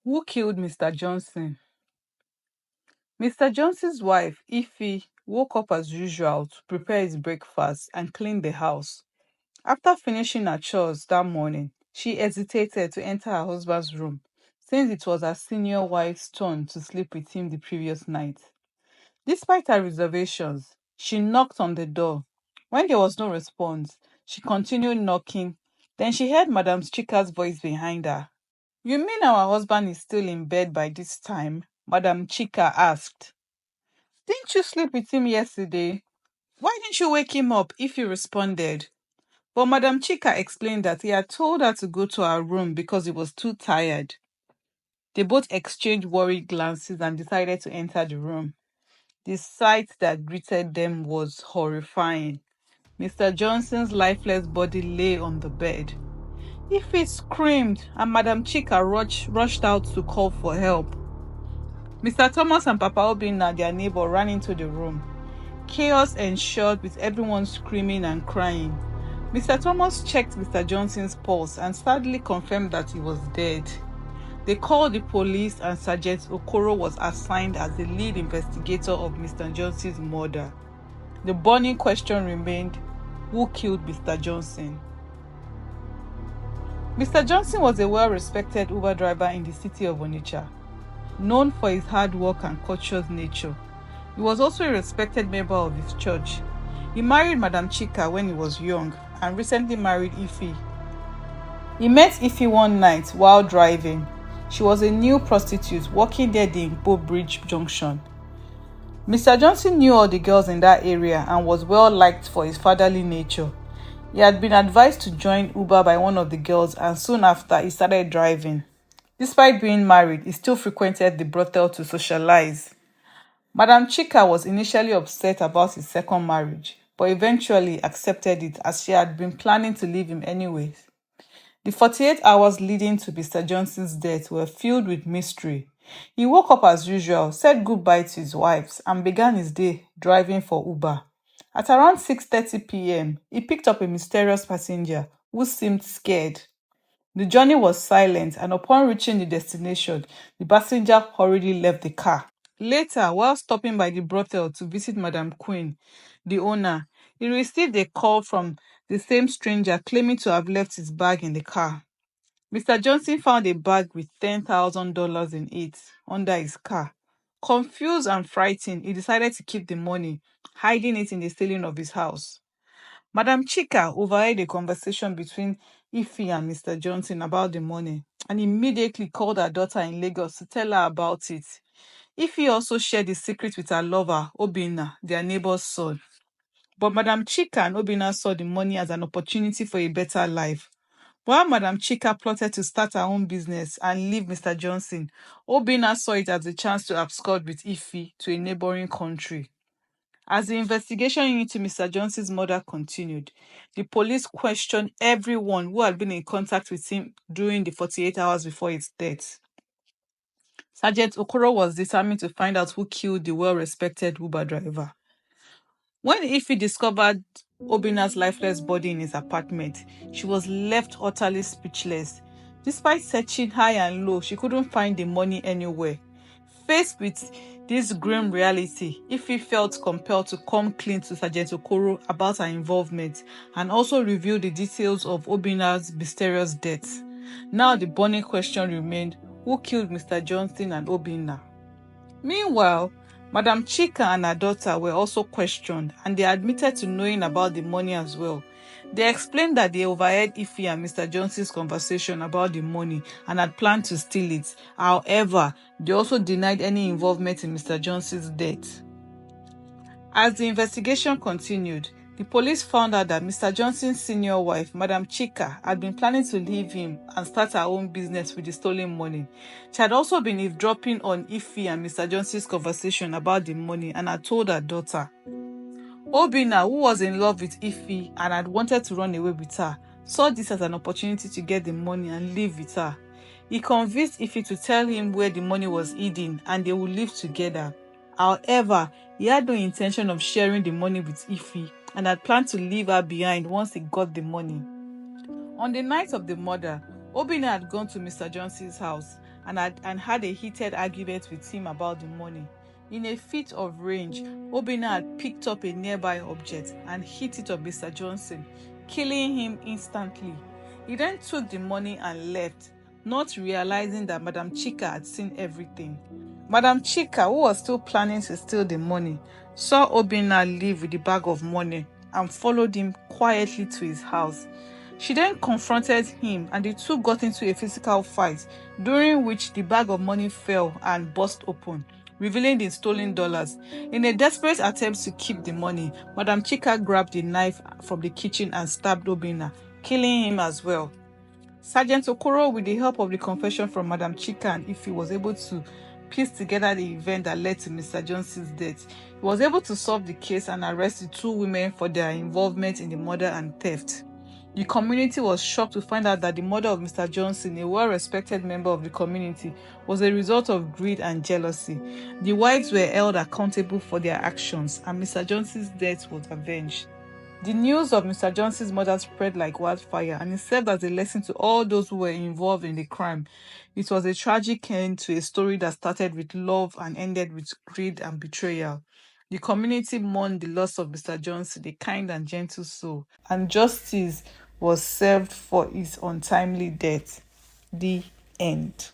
Who killed Mr. Johnson? Mr. Johnson's wife, Ify, woke up as usual to prepare his breakfast and clean the house. After finishing her chores that morning, she hesitated to enter her husband's room, since it was her senior wife's turn to sleep with him the previous night. Despite her reservations, she knocked on the door. When there was no response, she continued knocking. Then she heard Madame Chika's voice behind her. "You mean our husband is still in bed by this time?" Madame Chika asked. "Didn't you sleep with him yesterday? Why didn't you wake him up?" if you responded. But Madame Chika explained that he had told her to go to her room because he was too tired. They both exchanged worried glances and decided to enter the room. The sight that greeted them was horrifying. Mr. Johnson's lifeless body lay on the bed. Ify screamed, and Madame Chika rushed out to call for help. Mr. Thomas and Papa Obinna, their neighbor, ran into the room. Chaos ensued with everyone screaming and crying. Mr. Thomas checked Mr. Johnson's pulse and sadly confirmed that he was dead. They called the police, and Sergeant Okoro was assigned as the lead investigator of Mr. Johnson's murder. The burning question remained, who killed Mr. Johnson? Mr. Johnson was a well-respected Uber driver in the city of Onitsha, known for his hard work and courteous nature. He was also a respected member of his church. He married Madame Chika when he was young and recently married Ify. He met Ify one night while driving. She was a new prostitute working near the Igbo Bridge Junction. Mr. Johnson knew all the girls in that area and was well liked for his fatherly nature. He had been advised to join Uber by one of the girls, and soon after he started driving. Despite being married, he still frequented the brothel to socialize. Madame Chika was initially upset about his second marriage, but eventually accepted it as she had been planning to leave him anyways. The 48 hours leading to Mr. Johnson's death were filled with mystery. He woke up as usual, said goodbye to his wives, and began his day driving for Uber. At around 6:30 p.m., he picked up a mysterious passenger who seemed scared. The journey was silent, and upon reaching the destination, the passenger hurriedly left the car. Later, while stopping by the brothel to visit Madame Queen, the owner, he received a call from the same stranger claiming to have left his bag in the car. Mr. Johnson found a bag with $10,000 in it under his car. Confused and frightened, he decided to keep the money, hiding it in the ceiling of his house. Madame Chika overheard a conversation between Ify and Mr. Johnson about the money and immediately called her daughter in Lagos to tell her about it. Ify also shared the secret with her lover, Obinna, their neighbor's son. But Madame Chika and Obinna saw the money as an opportunity for a better life. While Madame Chika plotted to start her own business and leave Mr. Johnson, Obinna saw it as a chance to abscond with Ify to a neighboring country. As the investigation into Mr. Johnson's murder continued, the police questioned everyone who had been in contact with him during the 48 hours before his death. Sergeant Okoro was determined to find out who killed the well-respected Uber driver. When Ify discovered Obinna's lifeless body in his apartment, she was left utterly speechless. Despite searching high and low, she couldn't find the money anywhere. Faced with this grim reality, Ify felt compelled to come clean to Sergeant Okoro about her involvement and also reveal the details of Obinna's mysterious death. Now the burning question remained, who killed Mr. Johnson and Obinna? Meanwhile, Madame Chika and her daughter were also questioned, and they admitted to knowing about the money as well. They explained that they overheard Ify and Mr. Johnson's conversation about the money and had planned to steal it. However, they also denied any involvement in Mr. Johnson's death. As the investigation continued, the police found out that Mr. Johnson's senior wife, Madame Chika, had been planning to leave him and start her own business with the stolen money. She had also been eavesdropping on Ify and Mr. Johnson's conversation about the money and had told her daughter. Obinna, who was in love with Ify and had wanted to run away with her, saw this as an opportunity to get the money and live with her. He convinced Ify to tell him where the money was hidden and they would live together. However, he had no intention of sharing the money with Ify and had planned to leave her behind once he got the money. On the night of the murder, Obinna had gone to Mr. Johnson's house and had a heated argument with him about the money. In a fit of rage, Obinna had picked up a nearby object and hit it on Mr. Johnson, killing him instantly. He then took the money and left, not realizing that Madam Chika had seen everything. Madam Chika, who was still planning to steal the money, saw Obinna leave with the bag of money and followed him quietly to his house. She then confronted him and the two got into a physical fight, during which the bag of money fell and burst open, revealing the stolen dollars. In a desperate attempt to keep the money, Madam Chika grabbed a knife from the kitchen and stabbed Obinna, killing him as well. Sergeant Okoro, with the help of the confession from Madam Chika and Ife, was able to piece together the event that led to Mr. Johnson's death. He was able to solve the case and arrest the two women for their involvement in the murder and theft. The community was shocked to find out that the murder of Mr. Johnson, a well-respected member of the community, was a result of greed and jealousy. The wives were held accountable for their actions, and Mr. Johnson's death was avenged. The news of Mr. Johnson's murder spread like wildfire, and it served as a lesson to all those who were involved in the crime. It was a tragic end to a story that started with love and ended with greed and betrayal. The community mourned the loss of Mr. Johnson, a kind and gentle soul, and justice was served for his untimely death. The end.